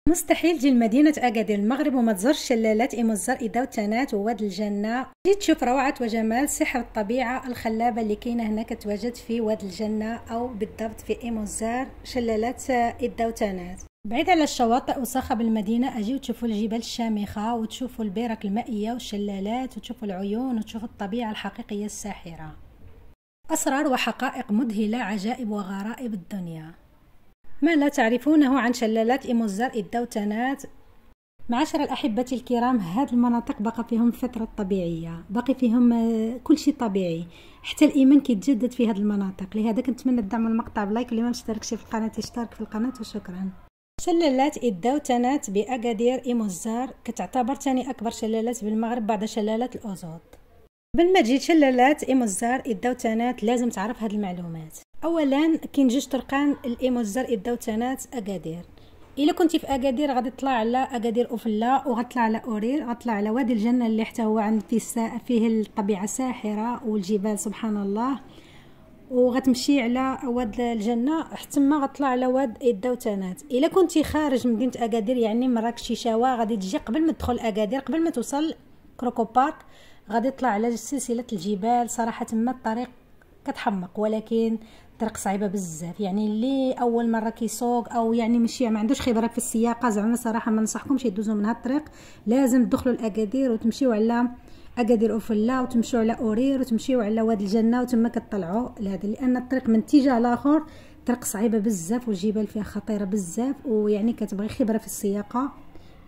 مستحيل تجي لمدينة أكادير المغرب وما تزورش شلالات إيموزار إداوتانات وواد الجنة. تجي تشوف روعة وجمال سحر الطبيعة الخلابة اللي كاينة هنا كتواجد في واد الجنة أو بالضبط في إيموزار شلالات إداوتانات. بعيد على الشواطئ وصخب المدينة أجيو تشوفوا الجبال الشامخة وتشوفوا البرك المائية والشلالات وتشوفوا العيون وتشوفوا الطبيعة الحقيقية الساحرة. أسرار وحقائق مذهلة، عجائب وغرائب الدنيا. ما لا تعرفونه عن شلالات إيموزار إداوتانات. معاشر الأحبة الكرام، هذه المناطق بقى فيهم فترة طبيعية، باقي فيهم كل شيء طبيعي، حتى الإيمان كيتجدد في هذه المناطق. لهذا كنتمنى تدعموا المقطع بلايك، واللي ما مشتركش في القناة يشترك في القناة، وشكرا. شلالات إداوتانات بأكادير إيموزار كتعتبر ثاني أكبر شلالات بالمغرب بعد شلالات الأوزود. قبل ما تجي شلالات إيموزار إداوتانات لازم تعرف هذه المعلومات. اولا كاين جوج طرقان الايموزار إداوتانات اكادير. الا كنتي في اكادير غادي تطلع على اكادير اوفلا وغتطلع على اورير، غتطلع على وادي الجنه اللي حتى هو عند فيه الطبيعه ساحره والجبال سبحان الله، وغتمشي على واد الجنه حتى ما غتطلع على واد إداوتانات. الا كنتي خارج مدينه اكادير يعني مراكش شيشاوا، غادي تجي قبل ما تدخل اكادير، قبل ما توصل كروكو بارك غادي تطلع على سلسله الجبال. صراحه تما الطريق كتحمق، ولكن طريق صعيبه بزاف، يعني اللي اول مره كيسوق او يعني ماشي ما عندوش خبره في السياقه زعما صراحه ما ننصحكمش يدوزوا من هاد الطريق. لازم تدخلوا لاكادير وتمشيو على اكادير اوفلا وتمشيو على اورير وتمشيو على واد الجنه وتما كتطلعوا لهذا، لان الطريق من اتجاه الاخر طريق صعيبه بزاف والجبال فيها خطيره بزاف، ويعني كتبغي خبره في السياقه.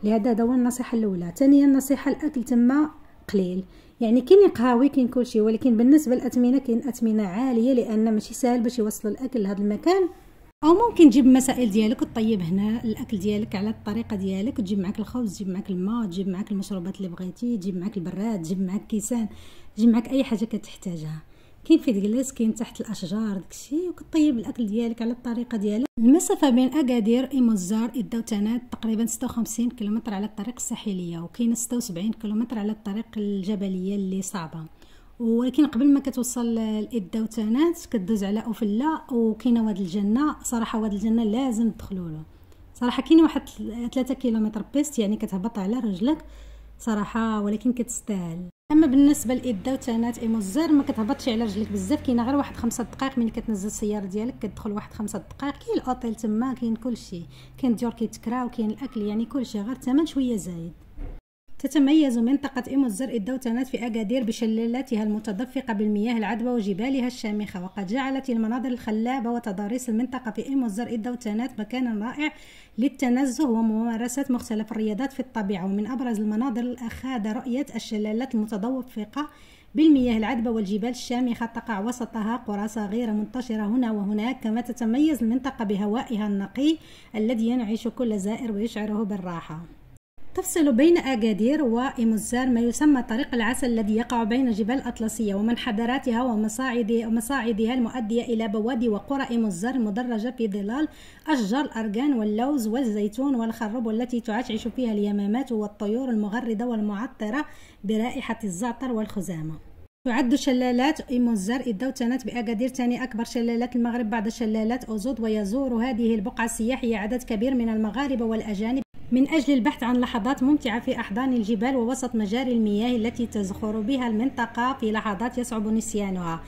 لهذا هذا هو النصيحه الاولى. ثانيا النصيحه الاكل تما قليل، يعني كاين قهاوي كاين كلشي، ولكن بالنسبه للاثمنه كاين اثمنه عاليه، لان ماشي ساهل باش يوصلوا الاكل لهذا المكان. او ممكن تجيب المسائل ديالك وتطيب هنا الاكل ديالك على الطريقه ديالك، تجيب معك الخبز، تجيب معك الماء، تجيب معك المشروبات اللي بغيتي، تجيب معك البراد، تجيب معك كيسان، تجيب معك اي حاجه كتحتاجها. كاين في تجلس، كاين تحت الاشجار داكشي، وكطيب الاكل ديالك على الطريقه ديالك. المسافه بين اكادير ايموزار إداوتانات تقريبا 56 كيلومتر على الطريق الساحليه، وكاين 76 كيلومتر على الطريق الجبليه اللي صعبه. ولكن قبل ما كتوصل لإداوتانات كدوز على اوفلا وكاينه واد الجنه. صراحه واد الجنه لازم تدخلوا له، صراحه كاين واحد 3 كيلومتر بيست، يعني كتهبط على رجلك صراحه، ولكن كتستاهل. اما بالنسبه لإداوتانات إيموزار ما كتهبطش على رجلك بزاف، كاينه غير واحد 5 دقائق ملي كتنزل السياره ديالك كتدخل واحد 5 دقائق. كاين الاوتيل تما، كاين كلشي، كاين ديور كيتكرا وكاين الاكل، يعني كلشي غير الثمن شويه زايد. تتميز منطقة إيموزار إداوتانات في أكادير بشلالاتها المتدفقة بالمياه العذبة وجبالها الشامخة، وقد جعلت المناظر الخلابة وتضاريس المنطقة في إيموزار إداوتانات مكانا رائع للتنزه وممارسة مختلف الرياضات في الطبيعة. ومن أبرز المناظر الأخاذ رؤية الشلالات المتدفقة بالمياه العذبة والجبال الشامخة تقع وسطها قرى صغيرة منتشرة هنا وهناك، كما تتميز المنطقة بهوائها النقي الذي ينعش كل زائر ويشعره بالراحة. تفصل بين أكادير وإيموزار ما يسمى طريق العسل الذي يقع بين الجبال الأطلسية ومنحدراتها ومصاعدها المؤدية إلى بوادي وقرى إيموزار المدرجة في ظلال أشجار الأرغان واللوز والزيتون والخرب، والتي تعشعش فيها اليمامات والطيور المغردة والمعطرة برائحة الزعتر والخزامة. تعد شلالات إيموزار إداوتانات بأكادير ثاني أكبر شلالات المغرب بعد شلالات أوزود، ويزور هذه البقعة السياحية عدد كبير من المغاربة والأجانب من أجل البحث عن لحظات ممتعة في أحضان الجبال ووسط مجاري المياه التي تزخر بها المنطقة في لحظات يصعب نسيانها.